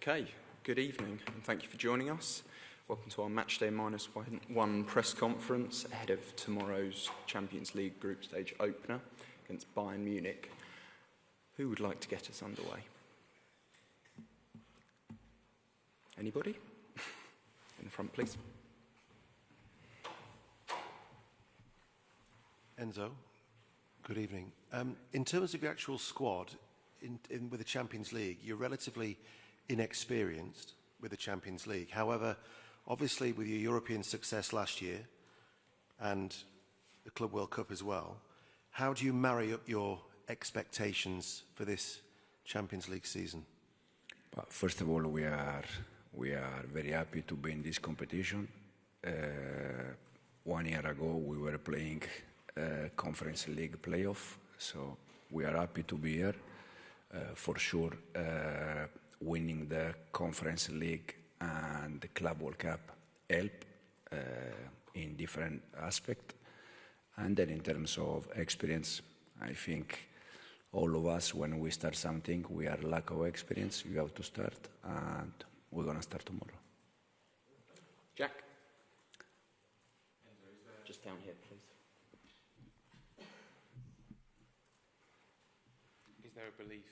Okay, good evening and thank you for joining us. Welcome to our Matchday -1 press conference ahead of tomorrow's Champions League group stage opener against Bayern Munich. Who would like to get us underway? Anybody? In the front, please. Enzo, good evening. In terms of your actual squad with the Champions League, you're relatively inexperienced with the Champions League. However, obviously with your European success last year and the Club World Cup as well, how do you marry up your expectations for this Champions League season? Well, first of all, we are very happy to be in this competition. 1 year ago, we were playing Conference League playoff, so we are happy to be here. For sure, winning the Conference League and the Club World Cup help in different aspects. And then in terms of experience, I think all of us, when we start something, we are lack of experience. You have to start, and we're going to start tomorrow. Jack? Just down here, please. Is there a belief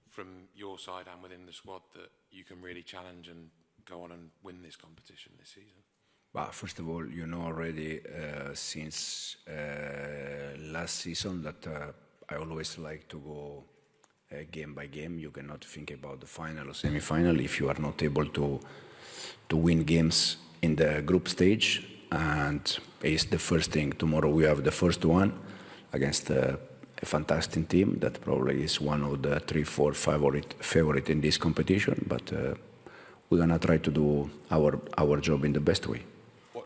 from your side and within the squad that you can really challenge and go on and win this competition this season? But first of all, you know already since last season that I always like to go game by game. You cannot think about the final or semi-final if you are not able to win games in the group stage. And it's the first thing. Tomorrow we have the first one against a fantastic team that probably is one of the 3-4 favorite in this competition. But we're gonna try to do our job in the best way.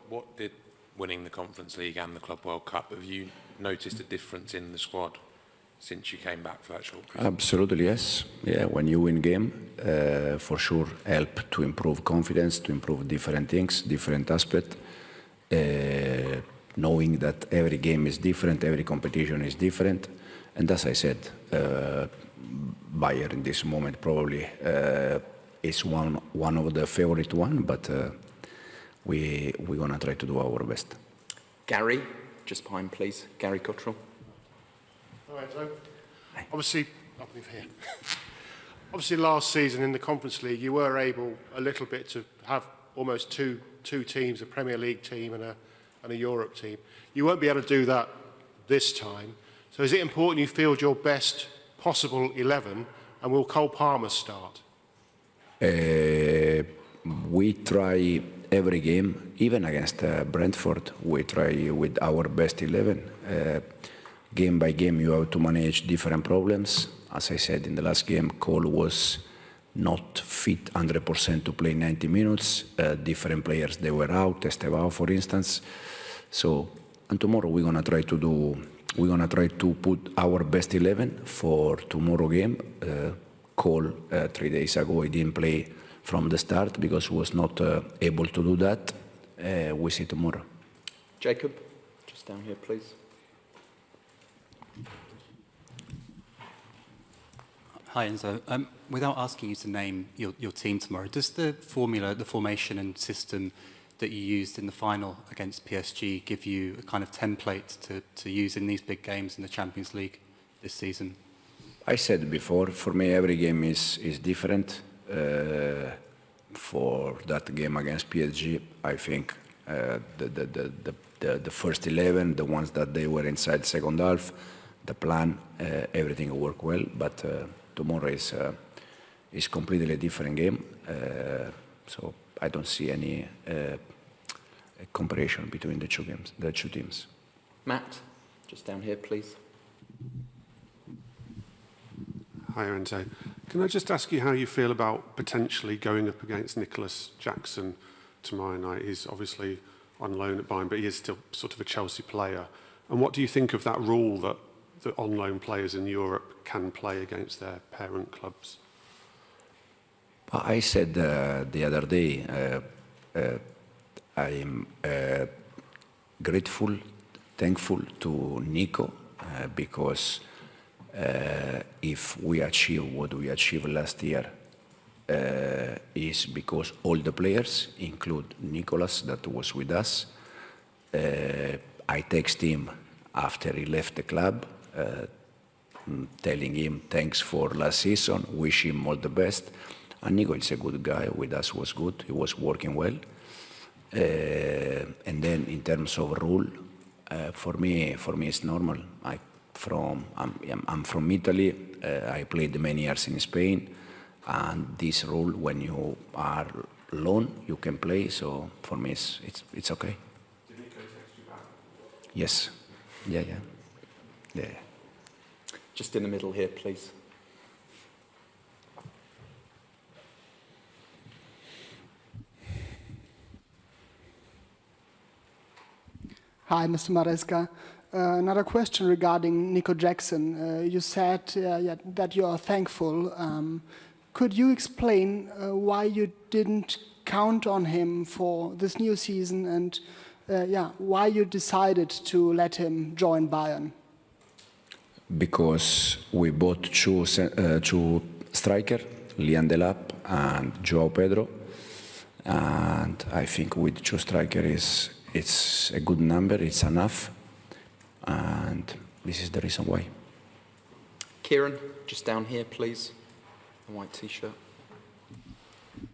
What did winning the Conference League and the Club World Cup, have you noticed a difference in the squad since you came back for that short period? Absolutely, yes. Yeah, when you win game, for sure help to improve confidence, to improve different things, different aspects. Knowing that every game is different, every competition is different. And as I said, Bayern in this moment probably is one of the favorite one, but we're going to try to do our best. Gary, just behind, please. Gary Cottrell. All right, so obviously, I'll move here. Obviously, last season in the Conference League, you were able a little bit to have almost two teams, a Premier League team and a Europe team. You won't be able to do that this time. So is it important you field your best possible 11, and will Cole Palmer start? We try every game, even against Brentford, we try with our best 11. Game by game, you have to manage different problems. As I said, in the last game, Cole was not fit 100% to play 90 minutes. Different players, they were out, Estevao, for instance. So, and tomorrow we're gonna try to put our best 11 for tomorrow game. Cole, 3 days ago, he didn't play from the start because he was not able to do that. We see tomorrow. Jacob, just down here, please. Hi, Enzo. Without asking you to name your team tomorrow, does the formation and system that you used in the final against PSG give you a kind of template to use in these big games in the Champions League this season? I said before, for me every game is different. For that game against PSG, I think the first 11, the ones that they were inside second half, the plan, everything worked well. But tomorrow is completely a different game, so I don't see any comparison between the two teams. Matt, just down here, please. Hi, Enzo. Can I just ask you how you feel about potentially going up against Nicholas Jackson tomorrow night? He's obviously on loan at Bayern, but he is still sort of a Chelsea player. And what do you think of that rule that the on-loan players in Europe can play against their parent clubs? I said the other day, I'm grateful, thankful to Nico because if we achieve what we achieved last year is because all the players, include Nicolas that was with us, I text him after he left the club, telling him thanks for last season, wish him all the best. And Nico is a good guy, with us was good, he was working well. And then in terms of rule, for me it's normal. I'm from Italy, I played many years in Spain, and this rule, when you are alone, you can play, so for me it's okay. Did Nico text you back? Yes, yeah. Just in the middle here, please. Hi, Mr. Maresca. Another question regarding Nico Jackson. You said that you are thankful. Could you explain why you didn't count on him for this new season, and why you decided to let him join Bayern? Because we bought two strikers, Lian Delap and Joao Pedro, and I think with two strikers it's a good number, it's enough, and this is the reason why. Kieran, just down here, please. The white T-shirt.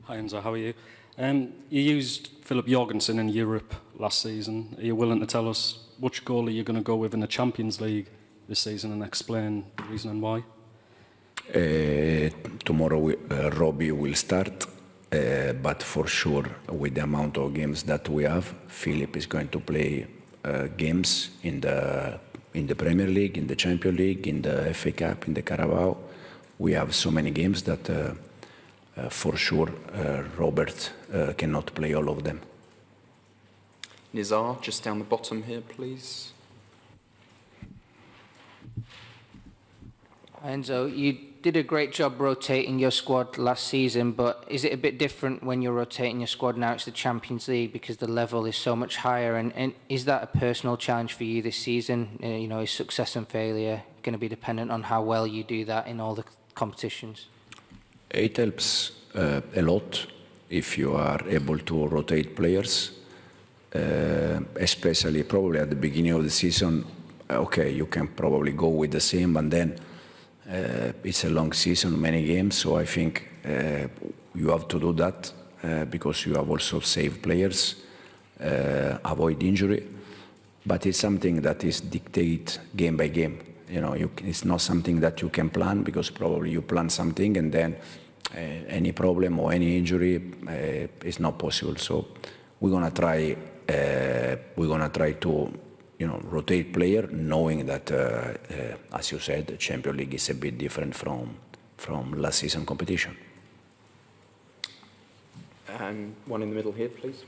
Hi Enzo, how are you? You used Philip Jorgensen in Europe last season. Are you willing to tell us which goal are you going to go with in the Champions League this season and explain the reason and why? Tomorrow Robbie will start, but for sure with the amount of games that we have, Philip is going to play games in the Premier League, in the Champions League, in the FA Cup, in the Carabao. We have so many games that for sure Robert cannot play all of them. Nizar, just down the bottom here, please. Enzo, you did a great job rotating your squad last season, but is it a bit different when you're rotating your squad now? It's the Champions League because the level is so much higher, and is that a personal challenge for you this season? Is success and failure going to be dependent on how well you do that in all the competitions? It helps a lot if you are able to rotate players, especially probably at the beginning of the season. Okay, you can probably go with the same, and then it's a long season, many games, so I think you have to do that because you have also saved players, avoid injury, but it's something that is dictated game by game. It's not something that you can plan, because probably you plan something and then any problem or any injury is not possible. So we're gonna try to rotate player, knowing that as you said, the Champions League is a bit different from last season competition. And one in the middle here, please.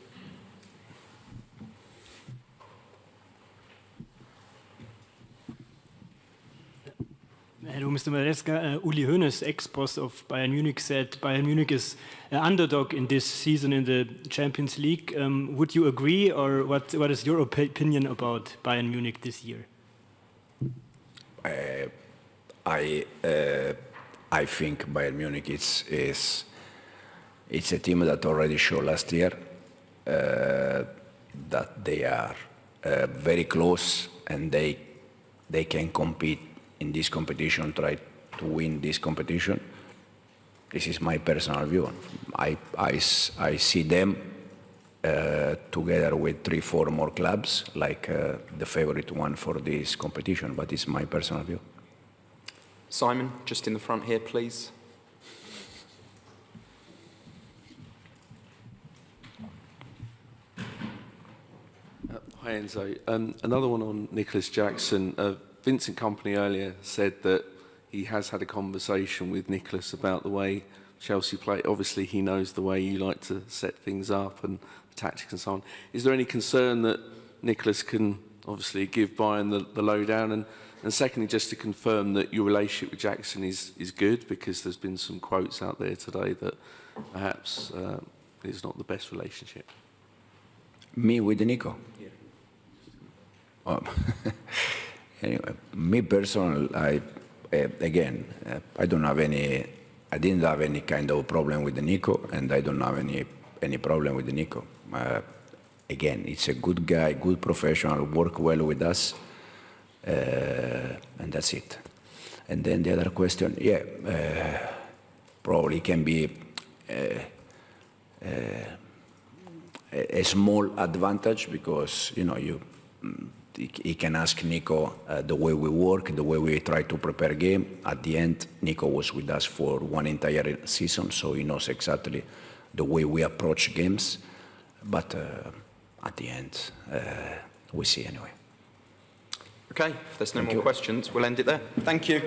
Hello, Mr. Maresca. Uli Hoeneß, ex-boss of Bayern Munich, said Bayern Munich is an underdog in this season in the Champions League. Would you agree, or what is your opinion about Bayern Munich this year? I think Bayern Munich it's a team that already showed last year that they are very close, and they can compete in this competition, try to win this competition. This is my personal view. I see them together with 3-4 more clubs, like the favorite one for this competition, but it's my personal view. Simon, just in the front here, please. Hi Enzo. Another one on Nicolas Jackson. Vincent Kompany earlier said that he has had a conversation with Nicolas about the way Chelsea play. Obviously, he knows the way you like to set things up and the tactics and so on. Is there any concern that Nicolas can obviously give Bayern the lowdown? And secondly, just to confirm that your relationship with Jackson is good, because there's been some quotes out there today that perhaps it's not the best relationship. Me with Nico? Yeah. Anyway, me personally, I don't have any I didn't have any kind of problem with Nico, and I don't have any problem with Nico. Again, it's a good guy, good professional, work well with us, and that's it. And then the other question, probably can be a small advantage because, you know, he can ask Nico the way we work, the way we try to prepare game. At the end, Nico was with us for one entire season, so he knows exactly the way we approach games. But at the end, we see anyway. Okay, if there's no more questions, we'll end it there. Thank you.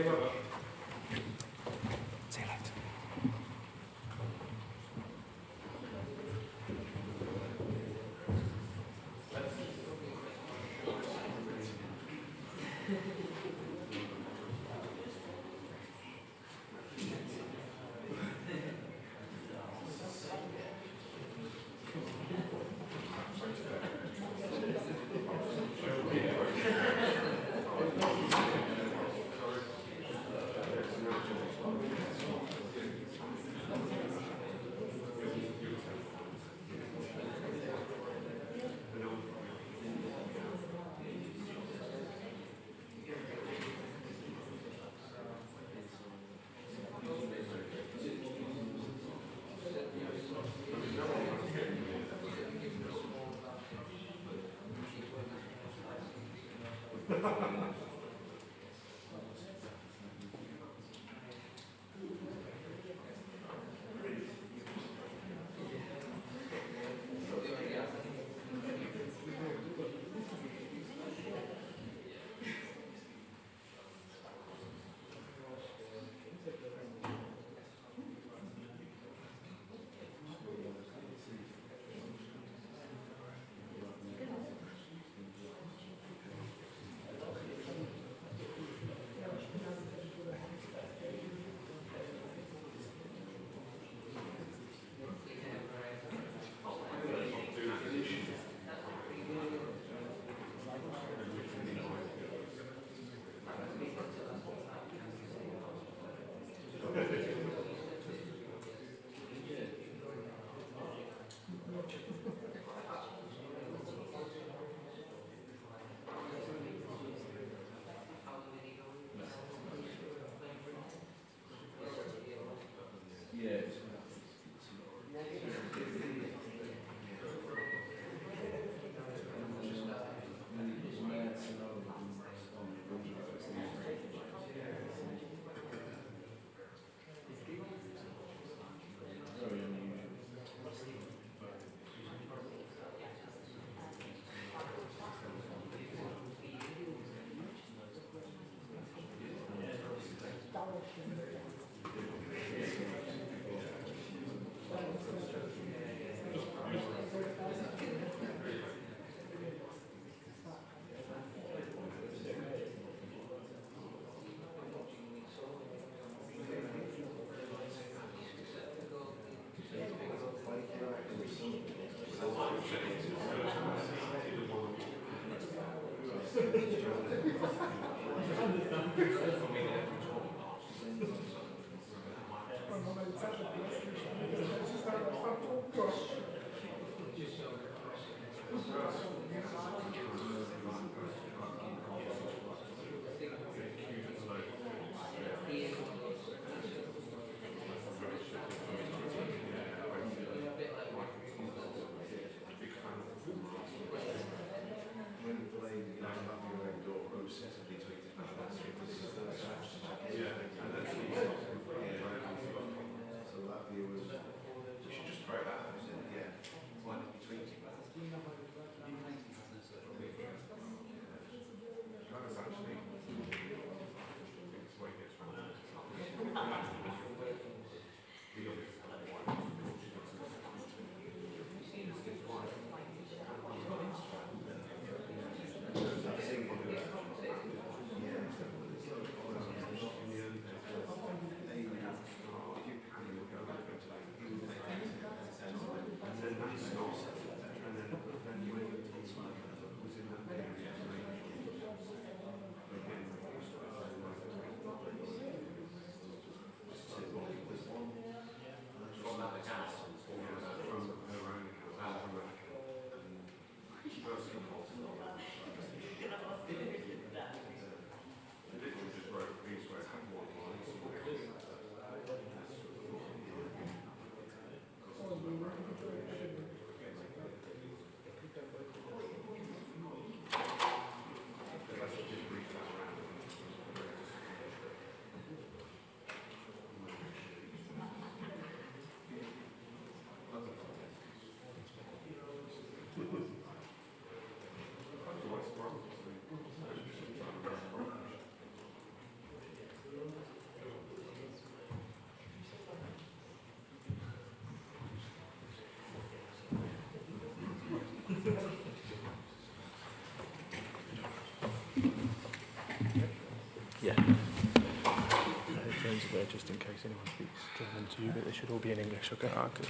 Yeah. Headphones are there just in case anyone speaks German to you, but they should all be in English, okay? Okay.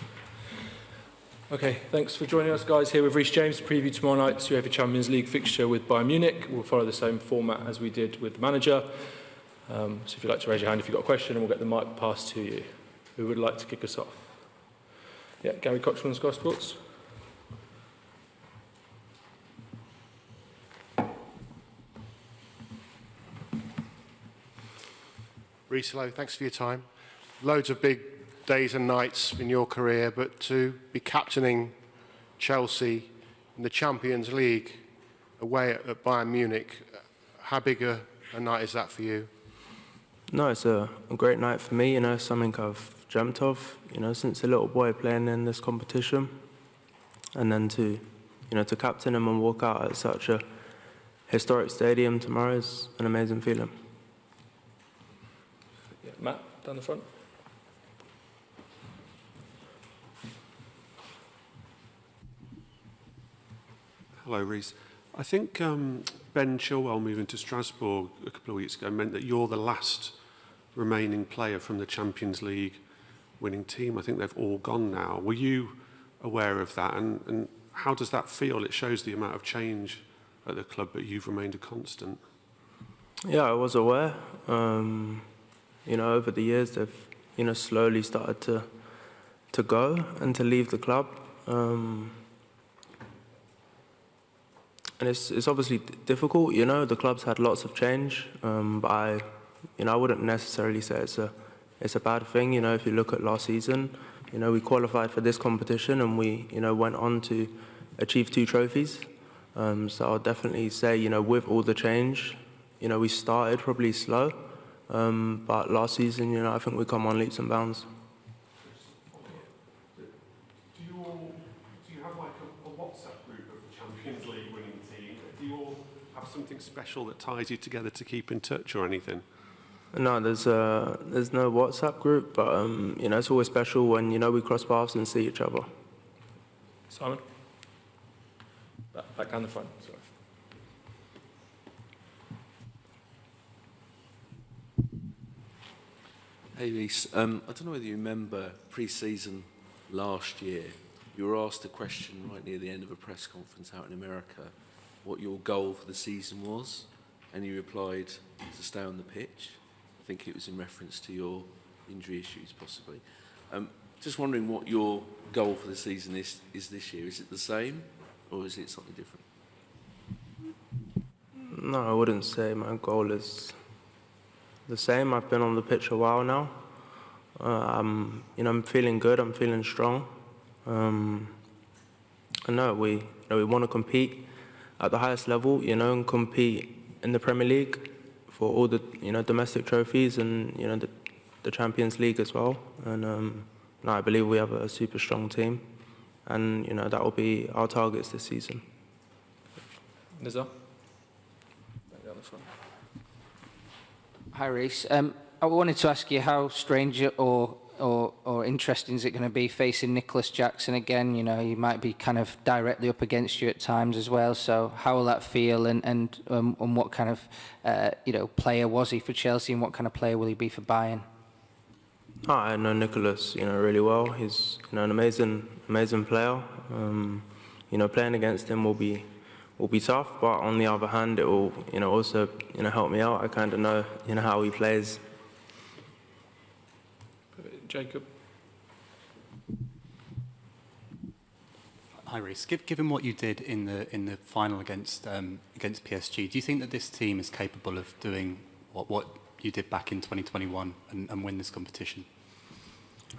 Okay, thanks for joining us, guys. Here with Reese James to preview tomorrow night's UEFA Champions League fixture with Bayern Munich. We'll follow the same format as we did with the manager. So if you'd like to raise your hand if you've got a question, and we'll get the mic passed to you. Who would like to kick us off? Yeah, Gary Cottrell, Sky Sports. Reese, hello, thanks for your time. Loads of big days and nights in your career, but to be captaining Chelsea in the Champions League away at Bayern Munich, how big a night is that for you? No, it's a great night for me, something I've dreamt of, since a little boy playing in this competition. And then to captain him and walk out at such a historic stadium tomorrow is an amazing feeling. Yeah, Matt, down the front. Hello, Reese. I think Ben Chilwell moving to Strasbourg a couple of weeks ago meant that you're the last remaining player from the Champions League winning team. I think they've all gone now. Were you aware of that? And how does that feel? It shows the amount of change at the club, but you've remained a constant. Yeah, I was aware. Over the years, they've, slowly started to go and to leave the club. And it's obviously difficult, the club's had lots of change, but I wouldn't necessarily say it's a bad thing, if you look at last season, we qualified for this competition and we, went on to achieve 2 trophies. So I'll definitely say, with all the change, we started probably slow, but last season, I think we come on leaps and bounds. Something special that ties you together to keep in touch or anything? No, there's no WhatsApp group, but it's always special when we cross paths and see each other. Simon, back down the front. Sorry. Hey, Reese. I don't know whether you remember pre-season last year. You were asked a question right near the end of a press conference out in America, what your goal for the season was, and you replied to stay on the pitch. I think it was in reference to your injury issues, possibly. Just wondering what your goal for the season is this year. Is it the same, or is it something different? No, I wouldn't say my goal is the same. I've been on the pitch a while now. I'm feeling good. I'm feeling strong. And no, we want to compete at the highest level, and compete in the Premier League for all the, domestic trophies and, the Champions League as well. And I believe we have a super strong team, and, that will be our targets this season. Nizar? Back down the front. Hi, Reese. I wanted to ask you how strange or interesting is it going to be facing Nicholas Jackson again? He might be kind of directly up against you at times as well. So how will that feel, and what kind of player was he for Chelsea, and what kind of player will he be for Bayern? I know Nicholas, really well. He's an amazing player. Playing against him will be tough, but on the other hand, it will also help me out. I kind of know how he plays. Jacob. Hi, Reese. Given what you did in the final against PSG, do you think that this team is capable of doing what you did back in 2021 and win this competition?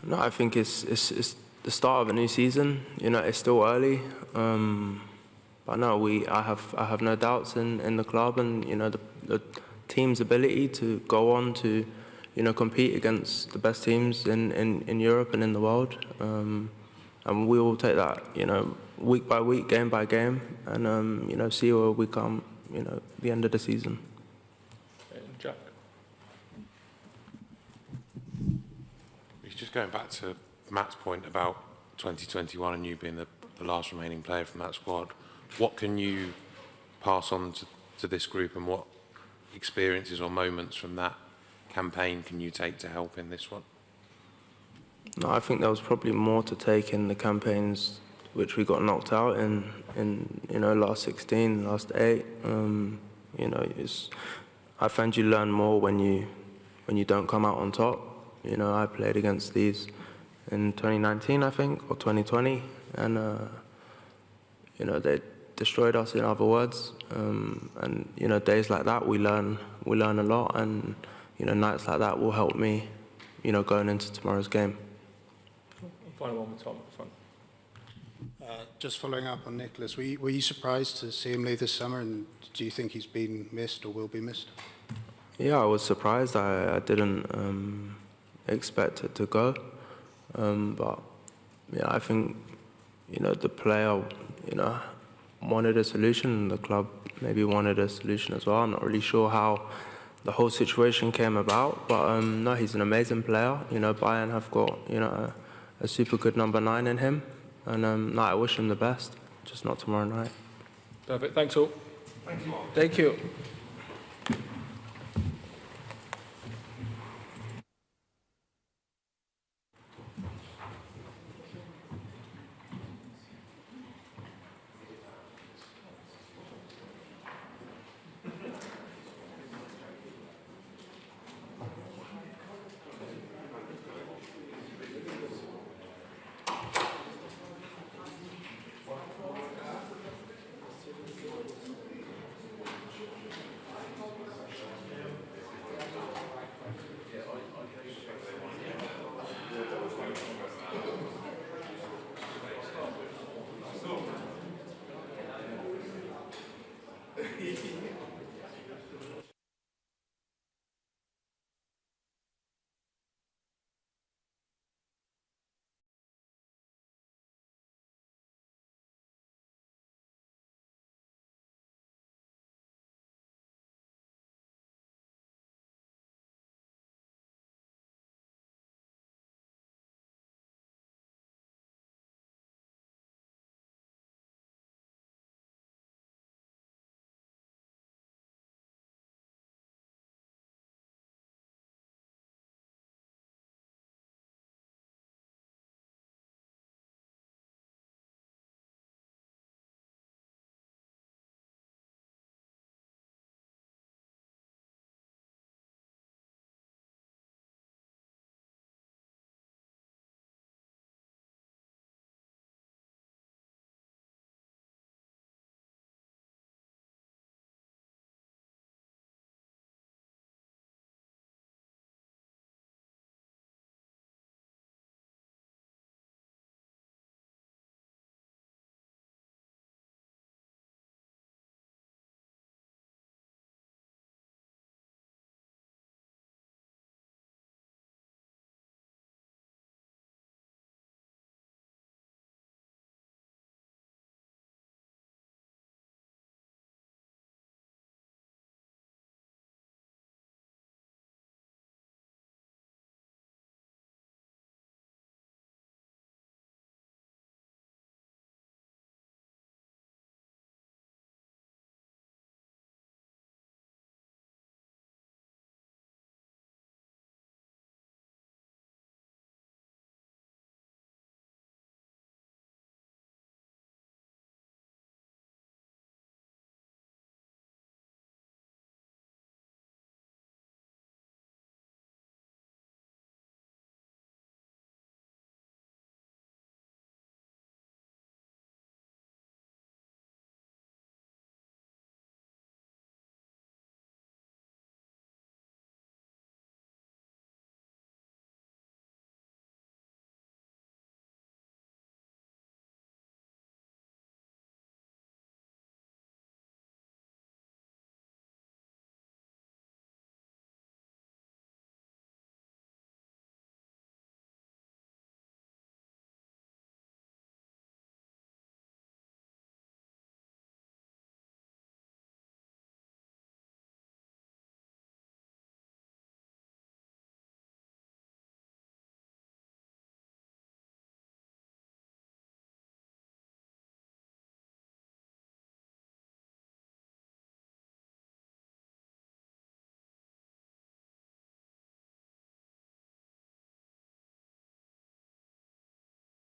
No, I think it's the start of a new season. It's still early, but no, I have no doubts in the club and the team's ability to go on to compete against the best teams in Europe and in the world. And we will take that, week by week, game by game, and see where we come, the end of the season. Jack. Just going back to Matt's point about 2021 and you being the last remaining player from that squad, what can you pass on to this group, and what experiences or moments from that campaign can you take to help in this one? No, I think there was probably more to take in the campaigns which we got knocked out in you know, last 16, last 8. You know, I find you learn more when you don't come out on top. You know, I played against these in 2019, I think, or 2020, and you know, they destroyed us, in other words. And you know, days like that we learn a lot, and you know, nights like that will help me, you know, going into tomorrow's game. Final one with Tom at the front. Just following up on Nicholas, were you surprised to see him leave this summer, and do you think he's been missed or will be missed? Yeah, I was surprised. I didn't expect it to go, but yeah, I think, you know, the player, you know, wanted a solution, and the club maybe wanted a solution as well. I'm not really sure how the whole situation came about, but no, he's an amazing player. You know, Bayern have got, you know, a super good number 9 in him, and no, I wish him the best, just not tomorrow night. Perfect. Thanks all. Thank you.